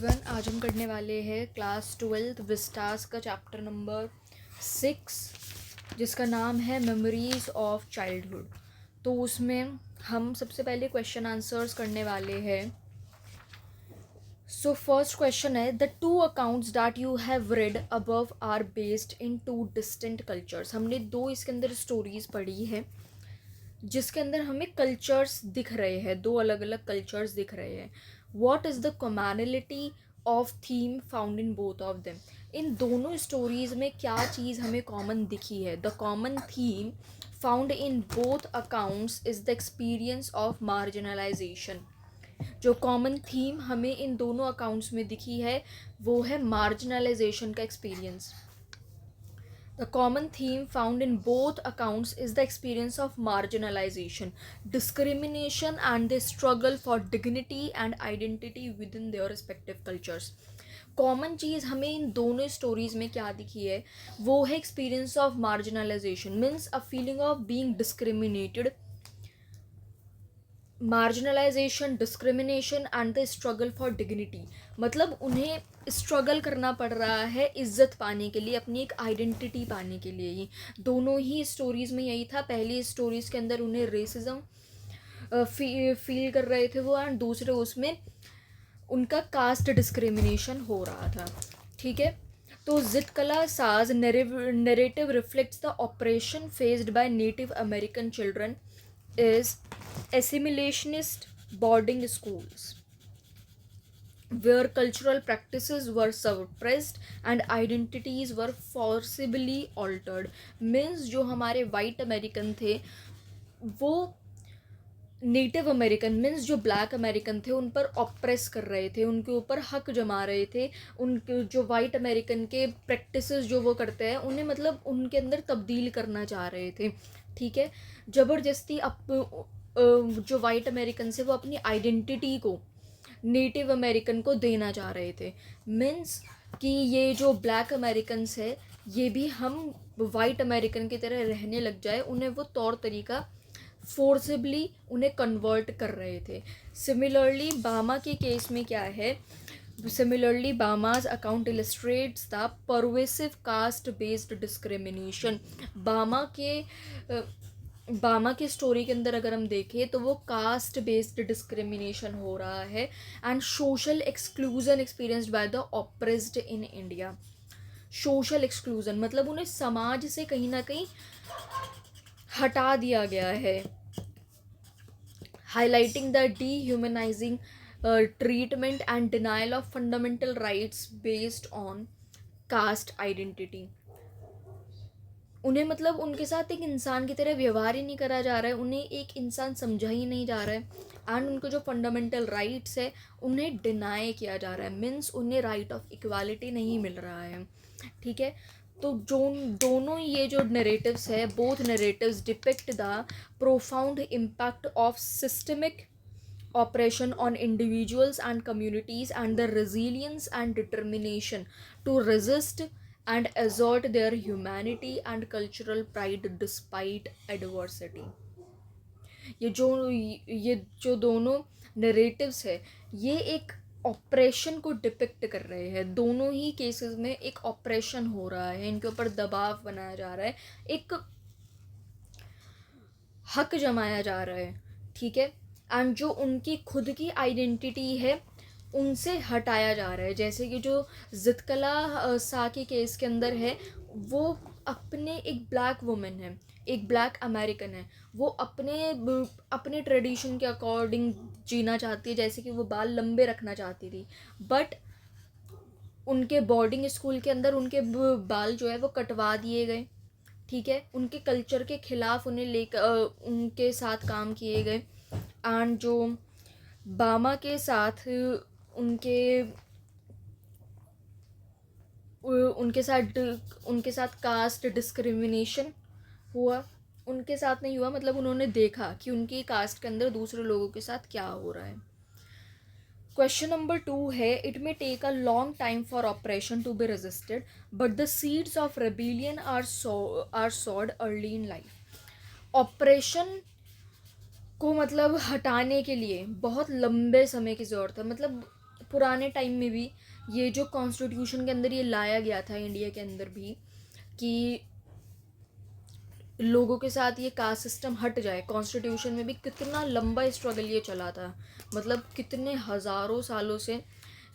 Everyone, आज हम करने वाले हैं क्लास 12 विस्टास का चैप्टर नंबर 6 जिसका नाम है मेमोरीज ऑफ चाइल्डहुड। तो उसमें हम सबसे पहले क्वेश्चन आंसर्स करने वाले हैं। सो फर्स्ट क्वेश्चन है, the two accounts that you have read above are based in two distant cultures. हमने दो इसके अंदर स्टोरीज पढ़ी है जिसके अंदर हमें कल्चर्स दिख रहे हैं, दो अलग अलग कल्चर्स दिख रहे हैं। What is the commonality of theme found in both of them. इन दोनों स्टोरीज में क्या चीज़ हमें कॉमन दिखी है? The common theme found in both accounts is the experience of marginalization. जो कॉमन थीम हमें इन दोनों अकाउंट्स में दिखी है वो है मार्जिनलाइजेशन का experience. The common theme found in both accounts is the experience of marginalization, discrimination, and the struggle for dignity and identity within their respective cultures. Common चीज़ हमें इन दोनों स्टोरीज में क्या दिखी है वो है experience of marginalisation, means a feeling of being discriminated, marginalisation, discrimination and the struggle for dignity. मतलब उन्हें स्ट्रगल करना पड़ रहा है इज्जत पाने के लिए, अपनी एक आइडेंटिटी पाने के लिए। ही दोनों ही स्टोरीज़ में यही था। पहली स्टोरीज़ के अंदर उन्हें रेसिज्म फील कर रहे थे वो, एंड दूसरे उसमें उनका कास्ट डिस्क्रिमिनेशन हो रहा था। ठीक है, तो जितकला साज narrative reflects the operation faced by native American children is assimilationist boarding schools where cultural practices were suppressed and identities were forcibly altered। Means जो हमारे वाइट अमेरिकन थे वो नेटिव अमेरिकन मीन्स जो ब्लैक अमेरिकन थे उन पर oppress कर रहे थे, उनके ऊपर हक जमा रहे थे। उनके जो वाइट अमेरिकन के प्रैक्टिसेस जो वो करते हैं उन्हें मतलब उनके अंदर तब्दील करना चाह रहे थे। ठीक है, ज़बरदस्ती जो वाइट अमेरिकन से वो अपनी आइडेंटिटी को नेटिव अमेरिकन को देना चाह रहे थे। मीन्स कि ये जो ब्लैक अमेरिकन्स है ये भी हम वाइट अमेरिकन की तरह रहने लग जाए, उन्हें वो तौर तरीका फोर्सिबली उन्हें कन्वर्ट कर रहे थे। सिमिलरली बामा के केस में क्या है? Similarly, Bama's account illustrates the pervasive caste-based discrimination। बामा के स्टोरी के अंदर अगर हम देखें तो वो कास्ट बेस्ड डिस्क्रिमिनेशन हो रहा है and social exclusion experienced by the oppressed in India. Social exclusion मतलब उन्हें समाज से कहीं ना कहीं हटा दिया गया है। Highlighting the dehumanizing treatment and denial of fundamental rights based on caste identity. उन्हें मतलब उनके साथ एक इंसान की तरह व्यवहार ही नहीं करा जा रहा है, उन्हें एक इंसान समझा ही नहीं जा रहा है, एंड उनको जो फंडामेंटल राइट्स है उन्हें डिनाई किया जा रहा है। मीन्स उन्हें राइट ऑफ इक्वालिटी नहीं मिल रहा है। ठीक है, तो जो दोनों ये जो नरेटिव्स है, both narratives depict the profound impact of systemic oppression on individuals and communities and the resilience and determination to resist and assert their humanity and cultural pride despite adversity। ये जो दोनों नरेटिव्स है ये एक operation को depict कर रहे हैं। दोनों ही केसेस में एक ऑपरेशन हो रहा है, इनके ऊपर दबाव बनाया जा रहा है, एक हक जमाया जा रहा है। ठीक है, एंड जो उनकी खुद की आइडेंटिटी है उनसे हटाया जा रहा है। जैसे कि जो जितकला सा के केस के अंदर है, वो अपने एक ब्लैक वुमेन है, एक ब्लैक अमेरिकन है, वो अपने ट्रेडिशन के अकॉर्डिंग जीना चाहती है, जैसे कि वो बाल लंबे रखना चाहती थी, बट उनके बोर्डिंग स्कूल के अंदर उनके बाल जो है वो कटवा दिए गए। ठीक है, उनके कल्चर के खिलाफ उन्हें लेकर उनके साथ काम किए गए, एंड जो बामा के साथ उनके साथ कास्ट डिस्क्रिमिनेशन हुआ, उनके साथ नहीं हुआ, मतलब उन्होंने देखा कि उनकी कास्ट के अंदर दूसरे लोगों के साथ क्या हो रहा है। क्वेश्चन नंबर 2 है, it may take a long time for operation to be resisted but the seeds of rebellion are sowed early in life. Operation को मतलब हटाने के लिए बहुत लंबे समय की ज़रूरत है। मतलब पुराने टाइम में भी ये जो कॉन्स्टिट्यूशन के अंदर ये लाया गया था इंडिया के अंदर भी कि लोगों के साथ ये कास्ट सिस्टम हट जाए, कॉन्स्टिट्यूशन में भी कितना लंबा स्ट्रगल ये चला था, मतलब कितने हज़ारों सालों से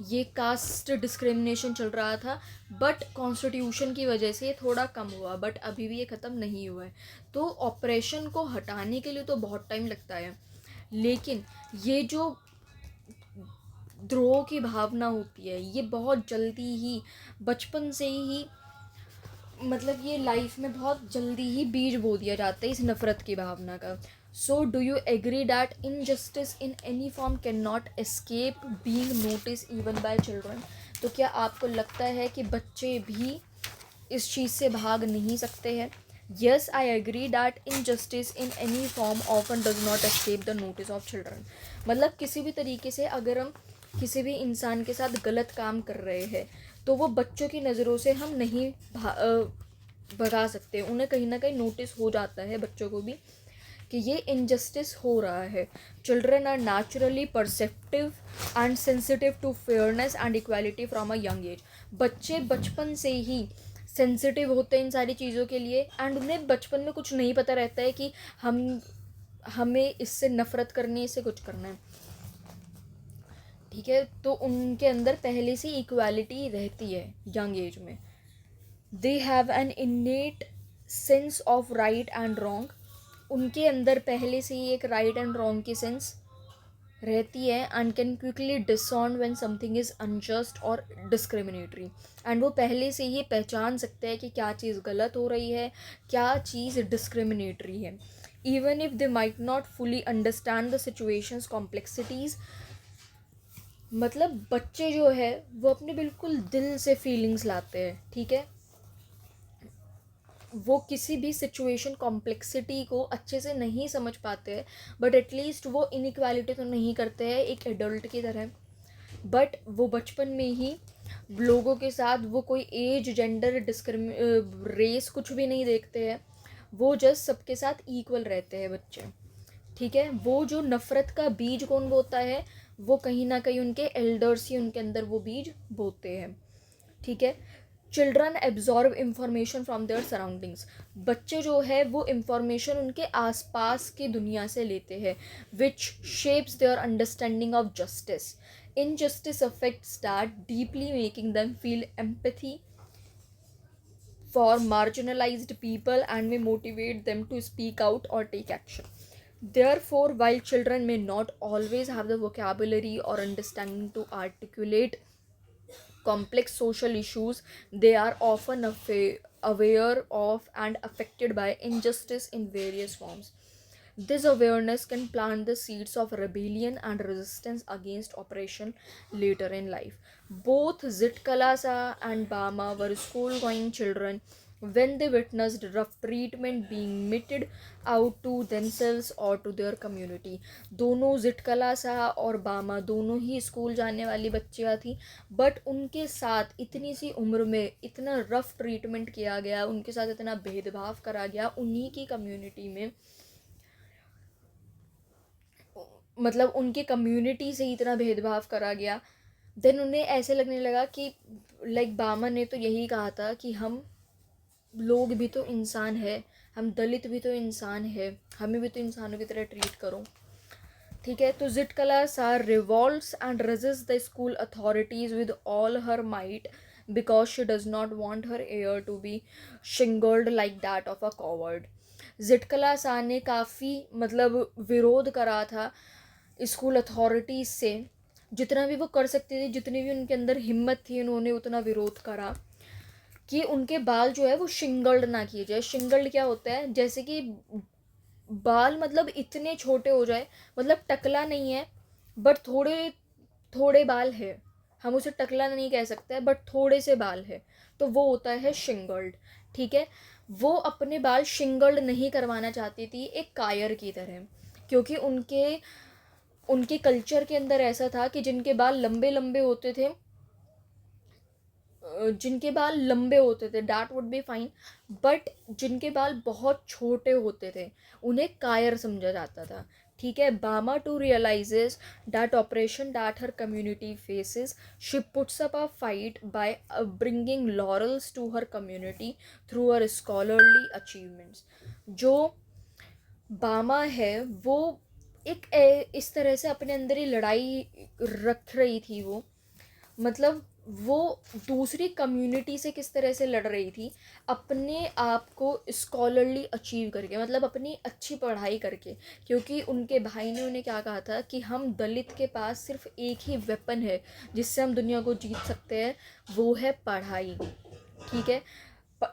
ये कास्ट डिस्क्रिमिनेशन चल रहा था। बट कॉन्स्टिट्यूशन की वजह से ये थोड़ा कम हुआ, बट अभी भी ये ख़त्म नहीं हुआ है। तो ऑपरेशन को हटाने के लिए तो बहुत टाइम लगता है, लेकिन ये जो द्रोह की भावना होती है ये बहुत जल्दी ही बचपन से ही मतलब ये लाइफ में बहुत जल्दी ही बीज बो दिया जाता है इस नफ़रत की भावना का। So do you agree that injustice in any form can not escape being notice even by children? तो क्या आपको लगता है कि बच्चे भी इस चीज़ से भाग नहीं सकते हैं? Yes, I agree that injustice in any form often does not escape the notice of children. मतलब किसी भी तरीके से अगर हम किसी भी इंसान के साथ गलत काम कर रहे हैं तो वो बच्चों की नज़रों से हम नहीं भगा सकते, उन्हें कहीं ना कहीं नोटिस हो जाता है बच्चों को भी कि ये इनजस्टिस हो रहा है। Children are naturally perceptive and sensitive to fairness and equality from a young age. बच्चे बचपन से ही सेंसिटिव होते हैं इन सारी चीज़ों के लिए, एंड उन्हें बचपन में कुछ नहीं पता रहता है कि हमें इससे नफ़रत करनी है, इससे कुछ करना है, ठीक है। तो उनके अंदर पहले से इक्वालिटी रहती है यंग एज में। They have an innate sense of right and wrong. उनके अंदर पहले से ही एक राइट एंड रॉन्ग की सेंस रहती है, and can quickly discern when something is unjust और डिस्क्रिमिनेटरी। एंड वो पहले से ही पहचान सकते हैं कि क्या चीज़ गलत हो रही है, क्या चीज़ डिस्क्रिमिनेटरी है। Even if they might not fully understand the situations complexities. मतलब बच्चे जो है वो अपने बिल्कुल दिल से फीलिंग्स लाते हैं, ठीक है। वो किसी भी सिचुएशन कॉम्प्लेक्सिटी को अच्छे से नहीं समझ पाते हैं, बट एटलीस्ट वो इनइक्वालिटी तो नहीं करते हैं एक एडल्ट की तरह। बट वो बचपन में ही लोगों के साथ वो कोई एज, जेंडर, रेस कुछ भी नहीं देखते हैं, वो जस्ट सबके साथ इक्वल रहते हैं बच्चे, ठीक है। वो जो नफ़रत का बीज कौन बोता है, वो कहीं ना कहीं उनके एल्डर्स ही उनके अंदर वो बीज बोते हैं, ठीक है। Children absorb information from there surroundings. बच्चे जो है वो इंफॉर्मेशन उनके आसपास की दुनिया से लेते हैं, which shapes their understanding of justice. Injustice affects that deeply making them feel empathy for marginalized people and may motivate them to speak out or take action. Therefore, while children may not always have the vocabulary or understanding to articulate complex social issues, they are often aware of and affected by injustice in various forms. This awareness can plant the seeds of rebellion and resistance against oppression later in life. Both Zitkalasa and Bama were school going children when they witnessed rough treatment being meted out to themselves or to their community. दोनों जिटकलासा और बामा दोनों ही school जाने वाली बच्चियाँ थी, but उनके साथ इतनी सी उम्र में इतना रफ ट्रीटमेंट किया गया, उनके साथ इतना भेदभाव करा गया उन्हीं की कम्युनिटी में, मतलब उनके कम्युनिटी से ही इतना भेदभाव करा गया। देन उन्हें ऐसे लगने लगा कि लाइक बामा ने तो यही कहा था कि हम लोग भी तो इंसान है, हम दलित भी तो इंसान है, हमें भी तो इंसानों की तरह ट्रीट करो, ठीक है। तो Zitkala Sa revolts and resist the school authorities with all her might because she does not want her hair to be shingled like that of a coward. Zitkala Sa ने काफ़ी मतलब विरोध करा था स्कूल अथॉरिटीज़ से, जितना भी वो कर सकती थी, जितनी भी उनके अंदर हिम्मत थी, उन्होंने उतना विरोध करा कि उनके बाल जो है वो शिंगल्ड ना किए जाए। शिंगल्ड क्या होता है, जैसे कि बाल मतलब इतने छोटे हो जाए, मतलब टकला नहीं है बट थोड़े थोड़े बाल है, हम उसे टकला नहीं कह सकते बट थोड़े से बाल है, तो वो होता है शिंगल्ड, ठीक है। वो अपने बाल शिंगल्ड नहीं करवाना चाहती थी एक कायर की तरह, क्योंकि उनके कल्चर के अंदर ऐसा था कि जिनके बाल लंबे लंबे होते थे, that would be fine, but जिनके बाल बहुत छोटे होते थे उन्हें कायर समझा जाता था, ठीक है. Bama too realizes that oppression that her community faces. She puts up a fight by bringing laurels to her community through her scholarly achievements. जो बामा है वो एक इस तरह से अपने अंदर ही लड़ाई रख रही थी. वो मतलब वो दूसरी कम्युनिटी से किस तरह से लड़ रही थी, अपने आप को स्कॉलरली अचीव करके, मतलब अपनी अच्छी पढ़ाई करके. क्योंकि उनके भाई ने उन्हें क्या कहा था कि हम दलित के पास सिर्फ एक ही वेपन है जिससे हम दुनिया को जीत सकते हैं, वो है पढ़ाई. ठीक है.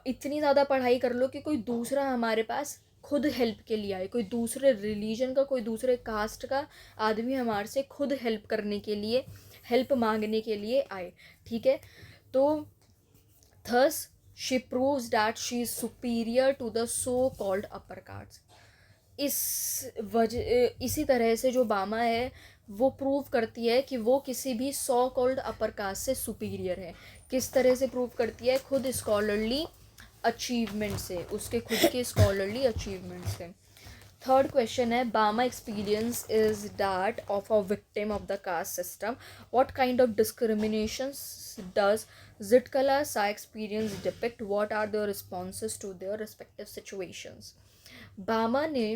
इतनी ज़्यादा पढ़ाई कर लो कि कोई दूसरा हमारे पास खुद हेल्प के लिए आए, कोई दूसरे रिलीजन का, कोई दूसरे कास्ट का आदमी हमारे से खुद हेल्प करने के लिए, हेल्प मांगने के लिए आए. ठीक है. तो thus she proves that she is superior to the so called upper caste. इसी तरह से जो बामा है वो प्रूव करती है कि वो किसी भी सो कॉल्ड अपर कास्ट से सुपीरियर है. किस तरह से प्रूव करती है? खुद स्कॉलरली अचीवमेंट से, उसके खुद के स्कॉलरली अचीवमेंट से. थर्ड क्वेश्चन है, Bama experience is that of a victim of the caste system. What kind of discriminations does Zitkala Sa experience depict? What are their responses to their respective situations? Bama ने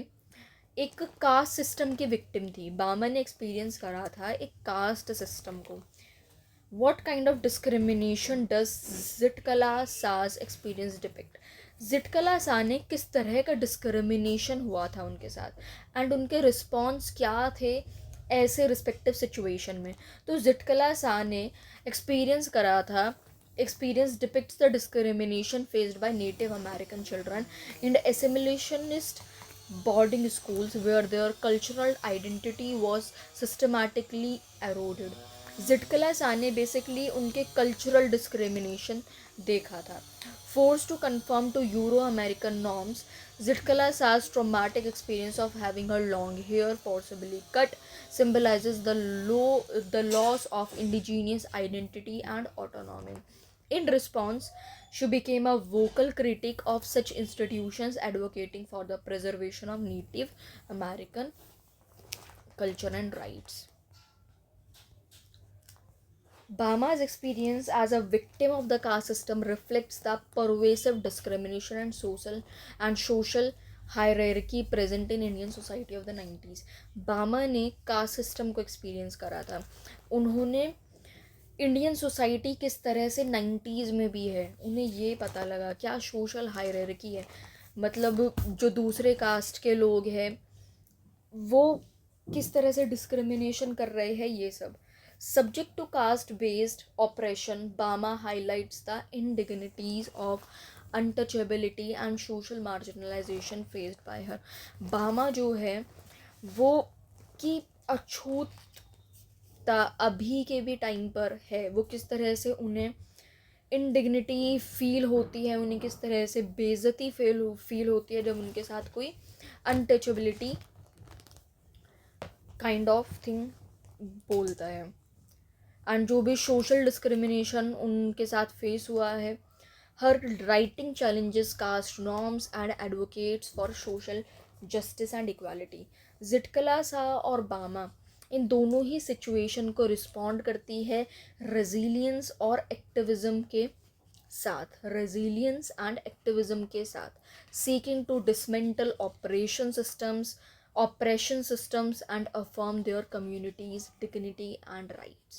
एक caste system की victim थी. बामा ने experience करा था एक caste system को. What kind of discrimination does जिटकला साज एक्सपीरियंस डिपिक्ट? जिटकला सा ने किस तरह का डिस्क्रिमिनेशन हुआ था उनके साथ, एंड उनके रिस्पॉन्स क्या थे ऐसे रिस्पेक्टिव सिचुएशन में. तो जिटकला सा ने एक्सपीरियंस करा था, experience depicts the discrimination faced by Native American children in assimilationist boarding schools where their cultural identity was systematically eroded. जिटकला Sa ने बेसिकली उनके कल्चरल डिस्क्रिमिनेशन देखा था. Force to conform to Euro American norms, Zitkala Sa's traumatic experience of having her long hair forcibly cut symbolizes the loss of indigenous identity and autonomy. In response, she became a vocal critic of such institutions, advocating for the preservation of Native American culture and rights. Bama's experience as a victim of the caste system reflects the pervasive discrimination and social hierarchy present in Indian society of the 90s. बामा ने caste system को experience करा था. उन्होंने Indian society किस तरह से 90s में भी है, उन्हें ये पता लगा क्या सोशल हायरार्की है, मतलब जो दूसरे कास्ट के लोग हैं वो किस तरह से डिस्क्रिमिनेशन कर रहे हैं, ये सब. Subject to caste-based oppression, Bama highlights the indignities of untouchability and social marginalization faced by her. Bama जो है वो की अछूतता अभी के भी टाइम पर है. वो किस तरह से उन्हें इंडिग्निटी फील होती है, उन्हें किस तरह से बेइज्जती फील होती है जब उनके साथ कोई अनटचेबिलिटी काइंड ऑफ थिंग बोलता है. एंड जो भी सोशल डिस्क्रिमिनेशन उनके साथ फेस हुआ है, her writing challenges caste norms and advocates for social justice and equality. Zitkala Sa और बामा इन दोनों ही सिचुएशन को रिस्पॉन्ड करती है रेजिलियंस और एक्टिविज़म के साथ, रेजिलियंस एंड एक्टिविज़म के साथ, seeking to dismantle oppression systems and affirm their communities' dignity and rights.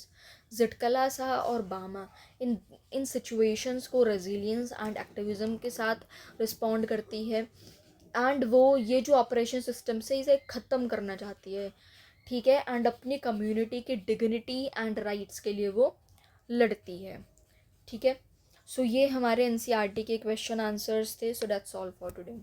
Zitkala Sa और बामा इन सिचुएशंस को रेजिलियंस एंड एक्टिविज़म के साथ रिस्पॉन्ड करती है, एंड वो ये जो ऑपरेशन सिस्टम से इसे ख़त्म करना चाहती है. ठीक है. एंड अपनी कम्युनिटी की डिग्निटी एंड राइट्स के लिए वो लड़ती है. ठीक है. सो ये हमारे NCERT के क्वेश्चन आंसर्स थे. So that's all for today.